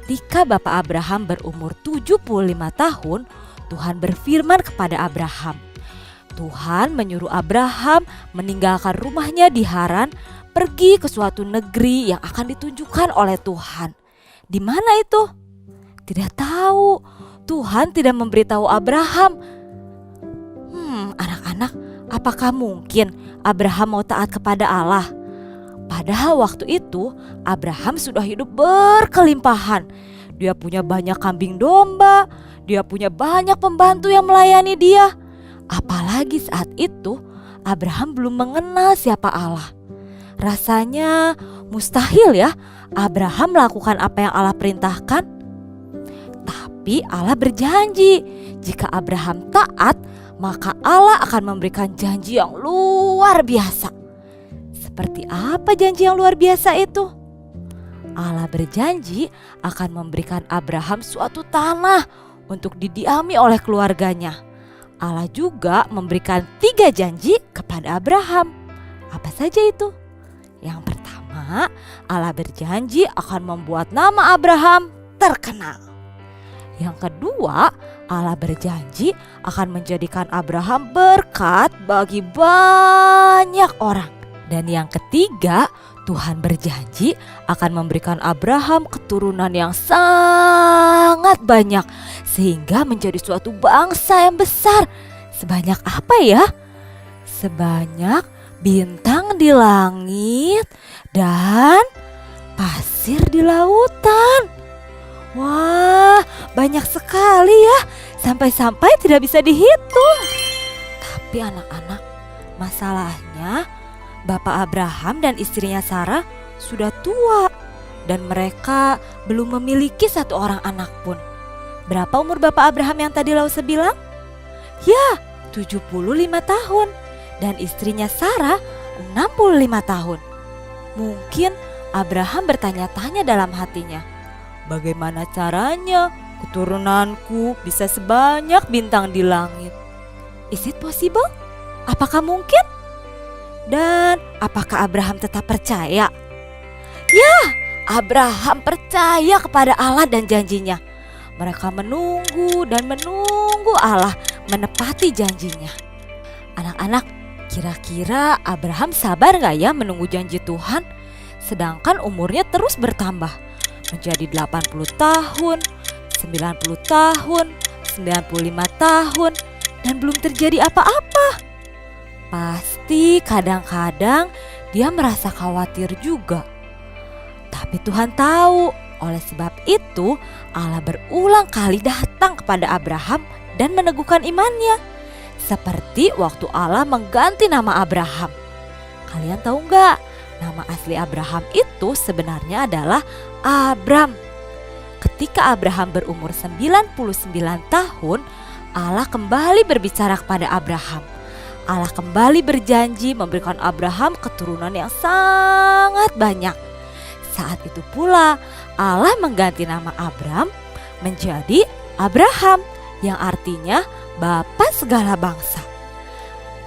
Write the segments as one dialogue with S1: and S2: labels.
S1: Ketika Bapak Abraham berumur 75 tahun, Tuhan berfirman kepada Abraham. Tuhan menyuruh Abraham meninggalkan rumahnya di Haran, pergi ke suatu negeri yang akan ditunjukkan oleh Tuhan. Di mana itu? Tidak tahu. Tuhan tidak memberitahu Abraham. Anak-anak, apakah mungkin Abraham mau taat kepada Allah? Padahal waktu itu Abraham sudah hidup berkelimpahan. Dia punya banyak kambing domba, dia punya banyak pembantu yang melayani dia. Apalagi saat itu Abraham belum mengenal siapa Allah. Rasanya mustahil ya Abraham melakukan apa yang Allah perintahkan. Tapi Allah berjanji, jika Abraham taat, maka Allah akan memberikan janji yang luar biasa. Seperti apa janji yang luar biasa itu? Allah berjanji akan memberikan Abraham suatu tanah untuk didiami oleh keluarganya. Allah juga memberikan 3 janji kepada Abraham. Apa saja itu? Yang pertama, Allah berjanji akan membuat nama Abraham terkenal. Yang kedua, Allah berjanji akan menjadikan Abraham berkat bagi banyak orang. Dan yang ketiga, Tuhan berjanji akan memberikan Abraham keturunan yang sangat banyak, sehingga menjadi suatu bangsa yang besar. Sebanyak apa ya? Sebanyak bintang di langit dan pasir di lautan. Wah, banyak sekali ya, sampai-sampai tidak bisa dihitung. Tapi anak-anak, masalahnya Bapak Abraham dan istrinya Sarah sudah tua dan mereka belum memiliki satu orang anak pun. Berapa umur Bapak Abraham yang tadi Lause bilang? Ya, 75 tahun dan istrinya Sarah 65 tahun. Mungkin Abraham bertanya-tanya dalam hatinya, bagaimana caranya keturunanku bisa sebanyak bintang di langit? Is it possible? Apakah mungkin? Dan apakah Abraham tetap percaya? Ya, Abraham percaya kepada Allah dan janjinya. Mereka menunggu dan menunggu Allah menepati janjinya. Anak-anak, kira-kira Abraham sabar gak ya menunggu janji Tuhan? Sedangkan umurnya terus bertambah menjadi 80 tahun, 90 tahun, 95 tahun, dan belum terjadi apa-apa. Pasti kadang-kadang dia merasa khawatir juga. Tapi Tuhan tahu, oleh sebab itu Allah berulang kali datang kepada Abraham dan meneguhkan imannya. Seperti waktu Allah mengganti nama Abraham. Kalian tahu nggak? Nama asli Abraham itu sebenarnya adalah Abram. Ketika Abraham berumur 99 tahun, Allah kembali berbicara kepada Abraham. Allah kembali berjanji memberikan Abraham keturunan yang sangat banyak. Saat itu pula Allah mengganti nama Abram menjadi Abraham, yang artinya Bapa segala bangsa.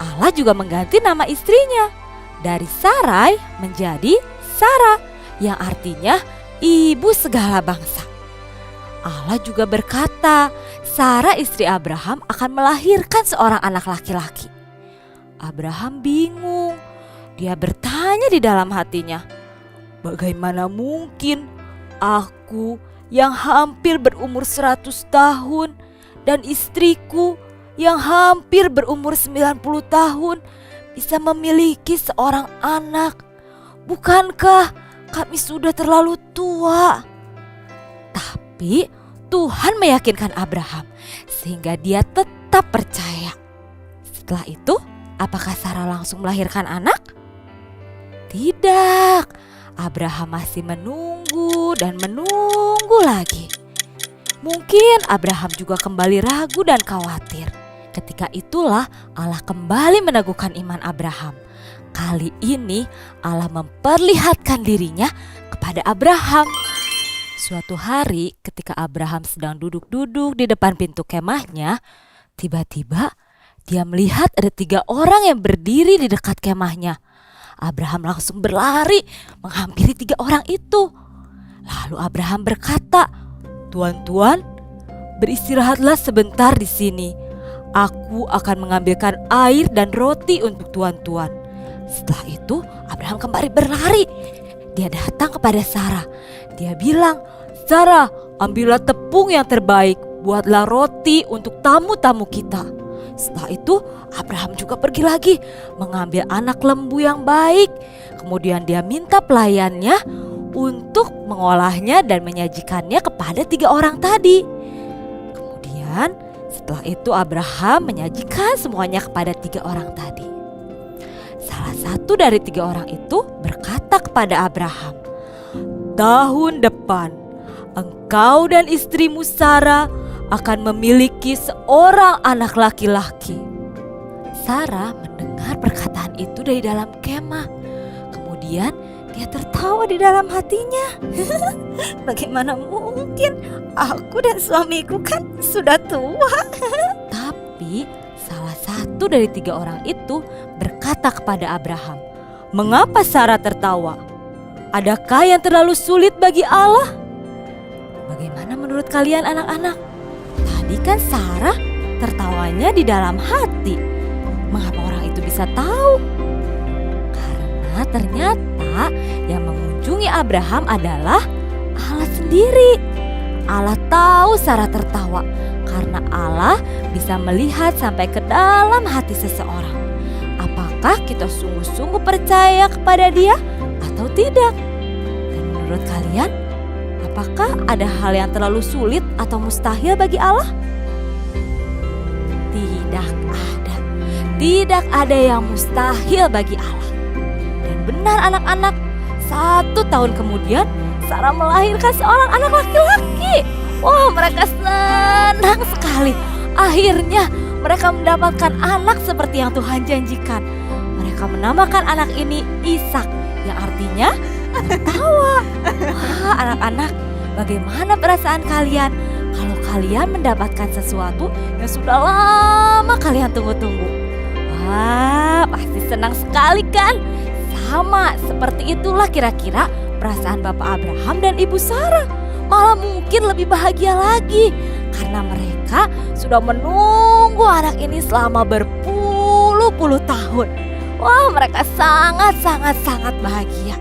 S1: Allah juga mengganti nama istrinya dari Sarai menjadi Sarah, yang artinya ibu segala bangsa. Allah juga berkata, Sarah istri Abraham akan melahirkan seorang anak laki-laki. Abraham bingung. Dia bertanya di dalam hatinya, bagaimana mungkin aku yang hampir berumur 100 tahun dan istriku yang hampir berumur 90 tahun bisa memiliki seorang anak? Bukankah kami sudah terlalu tua? Tapi Tuhan meyakinkan Abraham sehingga dia tetap percaya. Setelah itu, apakah Sarah langsung melahirkan anak? Tidak, Abraham masih menunggu dan menunggu lagi. Mungkin Abraham juga kembali ragu dan khawatir. Ketika itulah Allah kembali meneguhkan iman Abraham. Kali ini Allah memperlihatkan dirinya kepada Abraham. Suatu hari ketika Abraham sedang duduk-duduk di depan pintu kemahnya, tiba-tiba dia melihat ada 3 orang yang berdiri di dekat kemahnya. Abraham langsung berlari menghampiri 3 orang itu. Lalu Abraham berkata, "Tuan-tuan, beristirahatlah sebentar di sini. Aku akan mengambilkan air dan roti untuk tuan-tuan." Setelah itu Abraham kembali berlari. Dia datang kepada Sarah. Dia bilang, "Sarah, ambillah tepung yang terbaik, buatlah roti untuk tamu-tamu kita." Setelah itu Abraham juga pergi lagi mengambil anak lembu yang baik. Kemudian dia minta pelayannya untuk mengolahnya dan menyajikannya kepada 3 orang tadi. Kemudian setelah itu Abraham menyajikan semuanya kepada 3 orang tadi. Salah satu dari 3 orang itu berkata kepada Abraham, "Tahun depan engkau dan istrimu Sarah akan memiliki seorang anak laki-laki." Sarah mendengar perkataan itu dari dalam kemah. Kemudian dia tertawa di dalam hatinya. Bagaimana mungkin, aku dan suamiku kan sudah tua. Tapi salah satu dari 3 orang itu berkata kepada Abraham, "Mengapa Sarah tertawa? Adakah yang terlalu sulit bagi Allah?" Bagaimana menurut kalian anak-anak? Tadi kan Sarah tertawanya di dalam hati. Mengapa orang itu bisa tahu? Karena ternyata yang mengunjungi Abraham adalah Allah sendiri. Allah tahu Sarah tertawa karena Allah bisa melihat sampai ke dalam hati seseorang. Apakah kita sungguh-sungguh percaya kepada Dia atau tidak? Dan menurut kalian, apakah ada hal yang terlalu sulit atau mustahil bagi Allah? Tidak ada. Tidak ada yang mustahil bagi Allah. Dan benar anak-anak, 1 tahun kemudian Sarah melahirkan seorang anak laki-laki. Wah, mereka senang sekali. Akhirnya mereka mendapatkan anak seperti yang Tuhan janjikan. Mereka menamakan anak ini Ishak, yang artinya tawa. Wah, anak-anak, bagaimana perasaan kalian kalau kalian mendapatkan sesuatu yang sudah lama kalian tunggu-tunggu? Wah, pasti senang sekali kan? Sama seperti itulah kira-kira perasaan Bapak Abraham dan Ibu Sarah. Malah mungkin lebih bahagia lagi karena mereka sudah menunggu anak ini selama berpuluh-puluh tahun. Wah, mereka sangat bahagia.